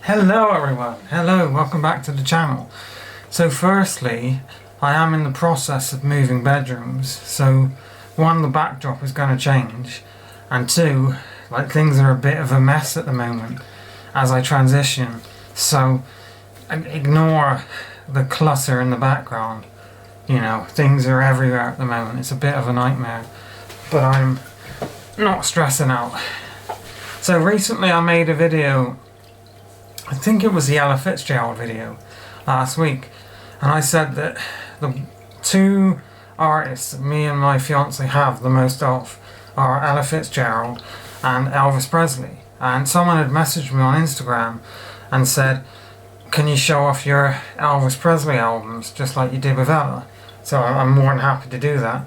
Hello everyone, hello, welcome back to the channel. So firstly, I am in the process of moving bedrooms, so one, the backdrop is going to change, and two, like things are a bit of a mess at the moment as I transition, so ignore the clutter in the background. You know, things are everywhere at the moment, it's a bit of a nightmare, but I'm not stressing out. So recently I made a video, I think it was the Ella Fitzgerald video last week, and I said that the two artists that me and my fiance have the most of are Ella Fitzgerald and Elvis Presley. And someone had messaged me on Instagram and said, can you show off your Elvis Presley albums just like you did with Ella? So I'm more than happy to do that.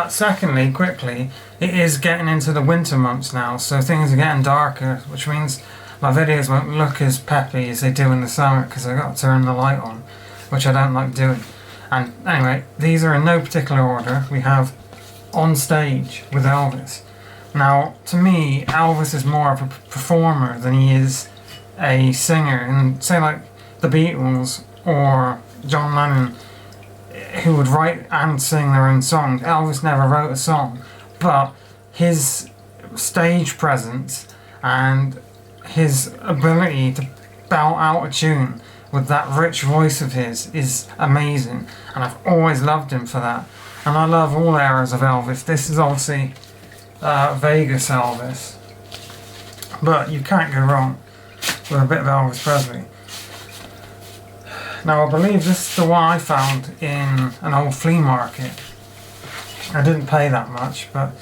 Secondly, quickly, it is getting into the winter months now, so things are getting darker, which means my videos won't look as peppy as they do in the summer because I've got to turn the light on, which I don't like doing. And anyway, these are in no particular order. We have On Stage with Elvis. Now, to me, Elvis is more of a performer than he is a singer. And say like the Beatles or John Lennon, who would write and sing their own songs. Elvis never wrote a song, but his stage presence and his ability to belt out a tune with that rich voice of his is amazing, and I've always loved him for that. And I love all eras of Elvis. This is obviously Vegas Elvis, but you can't go wrong with a bit of Elvis Presley. Now I believe this is the one I found in an old flea market. I didn't pay that much, but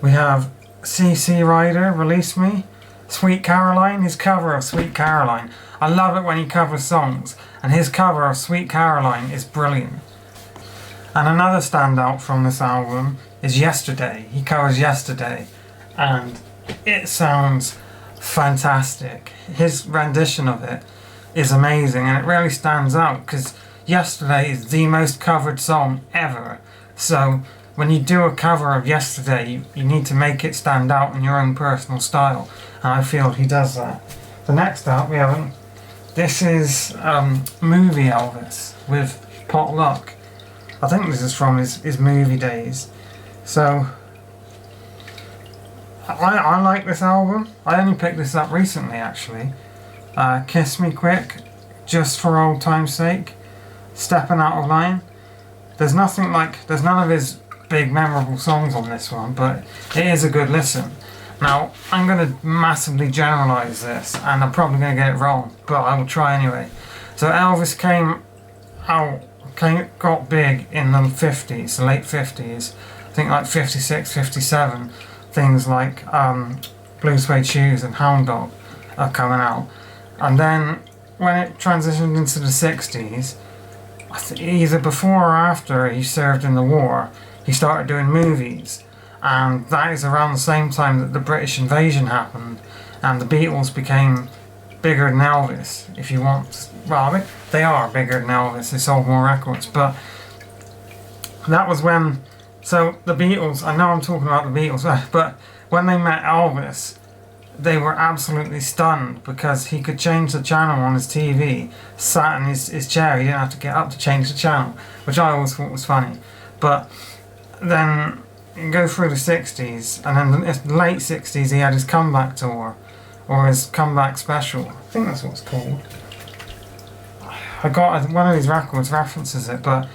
we have CC Rider, Release Me, Sweet Caroline, his cover of Sweet Caroline. I love it when he covers songs, and his cover of Sweet Caroline is brilliant. And another standout from this album is Yesterday. He covers Yesterday, and it sounds fantastic. His rendition of it is amazing, and it really stands out because Yesterday is the most covered song ever. So when you do a cover of Yesterday, you need to make it stand out in your own personal style, and I feel he does that. The next up we have, this is Movie Elvis with Potluck. I think this is from his movie days. So I like this album. I only picked this up recently actually. Kiss Me Quick, Just for Old Time's Sake, Stepping Out of Line. There's none of his big memorable songs on this one, but it is a good listen. Now, I'm going to massively generalise this, and I'm probably going to get it wrong, but I will try anyway. So Elvis got big in the 50s, the late 50s, I think like 56, 57, things like Blue Suede Shoes and Hound Dog are coming out. And then when it transitioned into the 60s, either before or after he served in the war, he started doing movies, and that is around the same time that the British invasion happened and the Beatles became bigger than Elvis, if you want. Well, I mean, they are bigger than Elvis, they sold more records, but that was when, so the Beatles, I know I'm talking about the Beatles, but when they met Elvis, they were absolutely stunned because he could change the channel on his TV, sat in his chair, he didn't have to get up to change the channel, which I always thought was funny. But then you go through the 60s, and then the late 60s he had his comeback tour, or his comeback special, I think that's what it's called. I got one of these records references it, but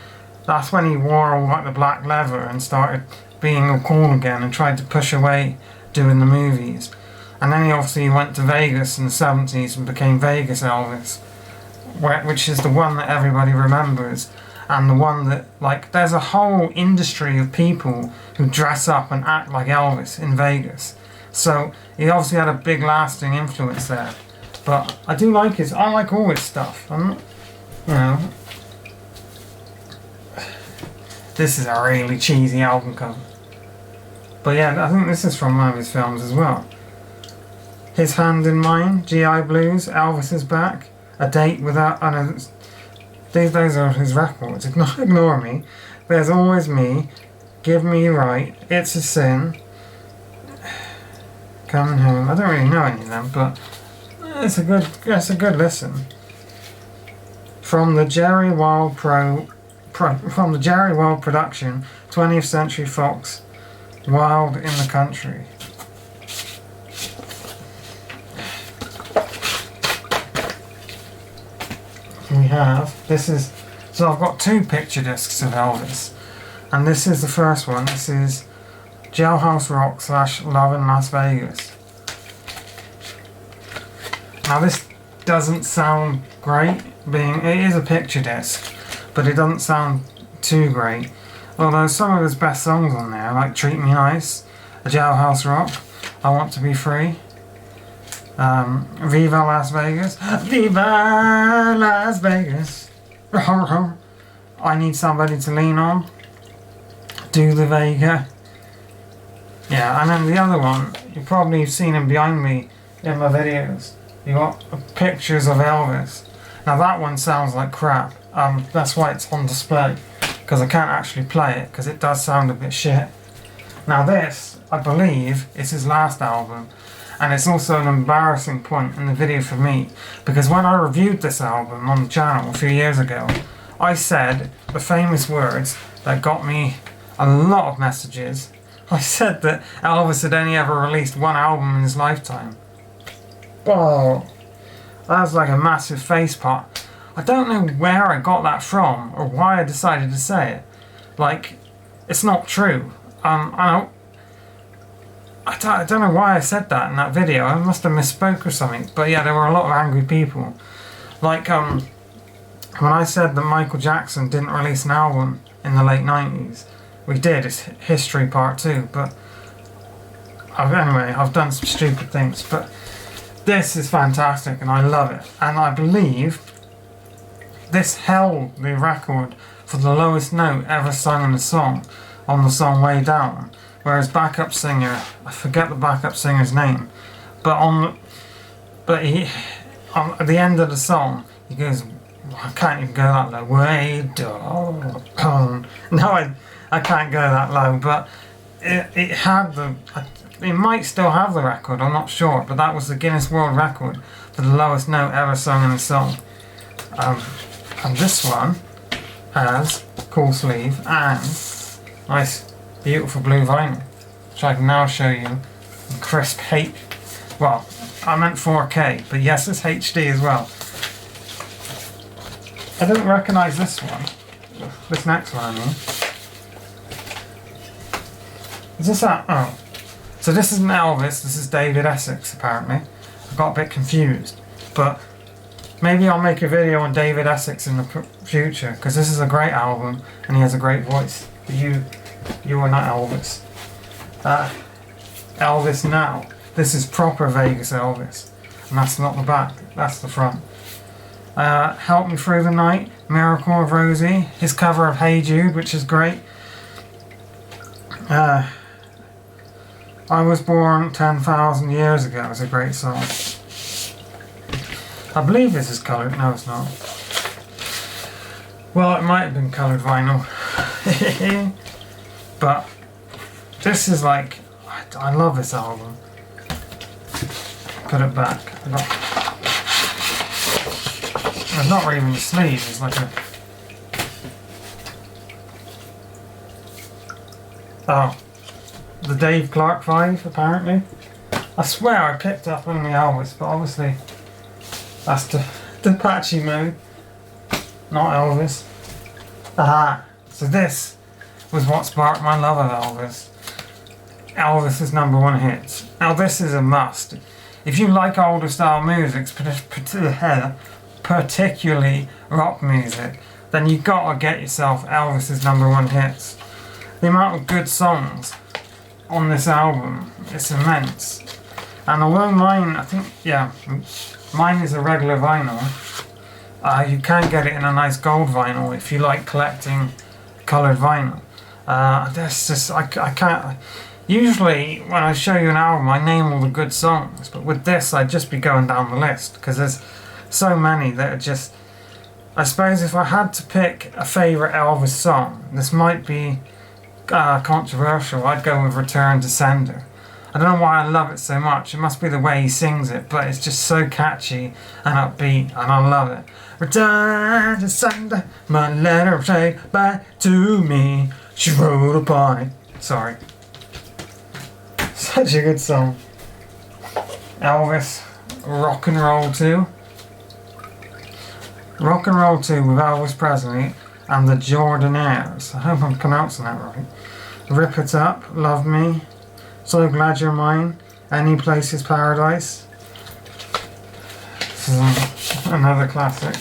that's when he wore all like the black leather and started being all cool again and tried to push away doing the movies. And then he obviously went to Vegas in the 70s and became Vegas Elvis, which is the one that everybody remembers, and the one that, like, there's a whole industry of people who dress up and act like Elvis in Vegas. So he obviously had a big lasting influence there. But I do like I like all his stuff. This is a really cheesy album cover. But yeah, I think this is from one of his films as well. His Hand in Mine, GI Blues, Elvis is Back, A Date Without... those are his records, ignore me. There's Always Me, Give Me Right, It's a Sin, Coming Home. I don't really know any of them, but it's a good listen. From the Jerry Wild from the Jerry Wild production, 20th Century Fox, Wild in the Country. We have, so I've got 2 picture discs of Elvis, and this is the first one. This is Jailhouse Rock / Love in Las Vegas. Now this doesn't sound great, it is a picture disc, but it doesn't sound too great. Although some of his best songs on there, like Treat Me Nice, A Jailhouse Rock, I Want to Be Free, Viva Las Vegas, Viva Las Vegas, I Need Somebody to Lean On, Do the Vega. Yeah, and then the other one, you've probably seen him behind me in my videos. You got pictures of Elvis. Now that one sounds like crap. That's why it's on display, because I can't actually play it, because it does sound a bit shit. Now this, I believe, is his last album, and it's also an embarrassing point in the video for me, because when I reviewed this album on the channel a few years ago, I said the famous words that got me a lot of messages. I said that Elvis had only ever released 1 album in his lifetime. Oh, that was like a massive facepot. I don't know where I got that from, or why I decided to say it. Like, it's not true. I don't know why I said that in that video. I must have misspoke or something. But yeah, there were a lot of angry people. Like, when I said that Michael Jackson didn't release an album in the late 90s, we did. It's History Part 2. But anyway, I've done some stupid things. But this is fantastic, and I love it. And I believe this held the record for the lowest note ever sung in a song, on the song Way Down. Whereas backup singer, I forget the backup singer's name, but at the end of the song, he goes, I can't even go that low, way down. No, I can't go that low, but it had it might still have the record, I'm not sure, but that was the Guinness World Record for the lowest note ever sung in a song. And this one has cool sleeve and nice beautiful blue vinyl, which I can now show you in crisp well, I meant 4K, but yes, it's HD as well. I don't recognise this one, this next one I mean. Is this that? Oh. So this isn't Elvis, this is David Essex apparently. I got a bit confused, but maybe I'll make a video on David Essex in the future, because this is a great album and he has a great voice. But you are not Elvis. Elvis Now. This is proper Vegas Elvis, and that's not the back, that's the front. Help Me Through the Night, Miracle of Rosie, his cover of Hey Jude, which is great. I Was Born 10,000 Years Ago is a great song. I believe this is coloured, no it's not. Well, it might have been coloured vinyl. But this is like, I love this album. Put it back. There's not really even a sleeve, it's like a... Oh. The Dave Clark 5, apparently. I swear I picked up only Elvis, but obviously that's the patchy mode, not Elvis. Aha! So this was what sparked my love of Elvis. Elvis's #1 hits. Now this is a must. If you like older style music, particularly rock music, then you gotta get yourself Elvis's #1 hits. The amount of good songs on this album, it's immense. And although mine, I think, yeah, mine is a regular vinyl, you can get it in a nice gold vinyl if you like collecting coloured vinyl. There's just, I can't, usually when I show you an album I name all the good songs, but with this I'd just be going down the list, because there's so many that are just, I suppose if I had to pick a favourite Elvis song, this might be controversial, I'd go with Return to Sender. I don't know why I love it so much. It must be the way he sings it, but it's just so catchy and upbeat, and I love it. Return to Sunday, my letter take back to me. She wrote upon it. Sorry. Such a good song. Elvis, Rock and Roll 2. Rock and Roll 2 with Elvis Presley and the Jordanaires. I hope I'm pronouncing that right. Rip It Up, Love Me, So Glad You're Mine, Any Place Is Paradise. This is another classic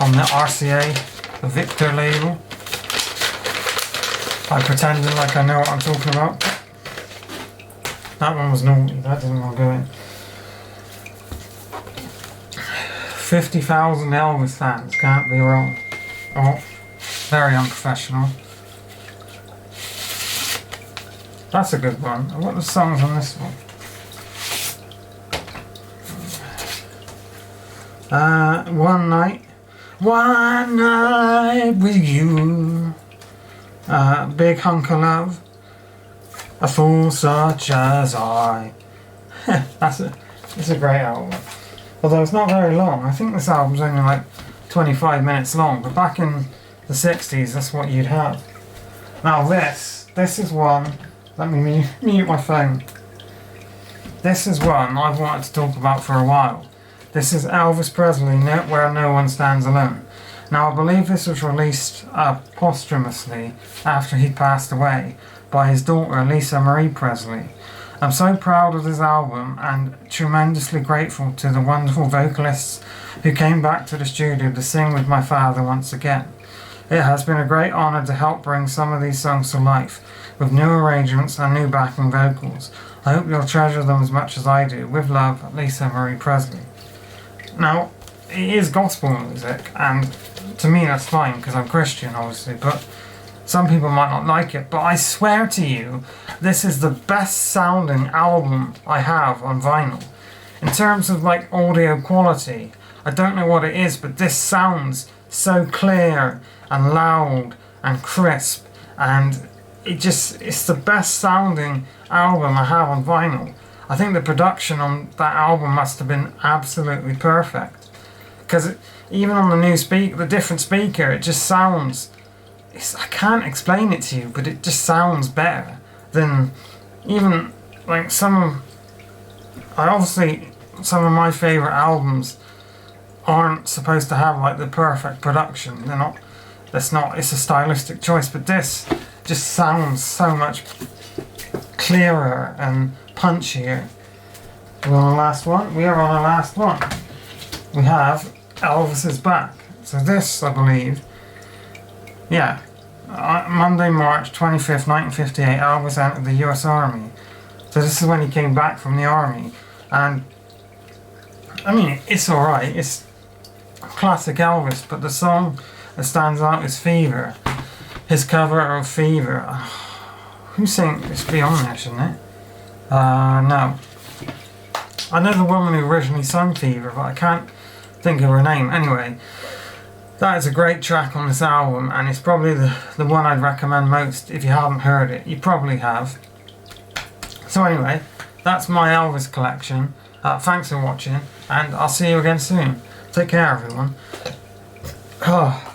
on the RCA, the Victor label. I'm pretending like I know what I'm talking about. That one was naughty, that didn't want to go in. 50,000 Elvis fans, can't be wrong. Oh, very unprofessional. That's a good one. What are the songs on this one? One Night with You. Big Hunk of Love. A Fool Such As I. It's a great album. Although it's not very long. I think this album's only like 25 minutes long, but back in the 60s that's what you'd have. Now this is one, let me mute my phone. This is one I've wanted to talk about for a while. This is Elvis Presley, Where No One Stands Alone. Now I believe this was released posthumously after he passed away by his daughter Lisa Marie Presley. I'm so proud of this album and tremendously grateful to the wonderful vocalists who came back to the studio to sing with my father once again. It has been a great honour to help bring some of these songs to life with new arrangements and new backing vocals. I hope you'll treasure them as much as I do. With love, Lisa Marie Presley. Now, it is gospel music, and to me that's fine because I'm Christian obviously, but some people might not like it, but I swear to you, this is the best sounding album I have on vinyl. In terms of like audio quality, I don't know what it is, but this sounds so clear and loud and crisp, and it's the best sounding album I have on vinyl. I think the production on that album must have been absolutely perfect. Because even on the new the different speaker, it just sounds... I can't explain it to you, but it just sounds better than even like some of my favourite albums aren't supposed to have like the perfect production. It's a stylistic choice, but this just sounds so much clearer and punchier. We're on the last one. We are on the last one. We have Elvis Is Back. So this, I believe, yeah, Monday, March 25th, 1958, Elvis entered the US Army. So this is when he came back from the army. And, I mean, it's alright. It's classic Elvis, but the song that stands out is Fever. His cover of Fever. Who sang it? It's beyond there, shouldn't it? No. I know the woman who originally sung Fever, but I can't think of her name. Anyway, that is a great track on this album, and it's probably the one I'd recommend most if you haven't heard it. You probably have. So anyway, that's my Elvis collection. Thanks for watching, and I'll see you again soon. Take care, everyone. Oh.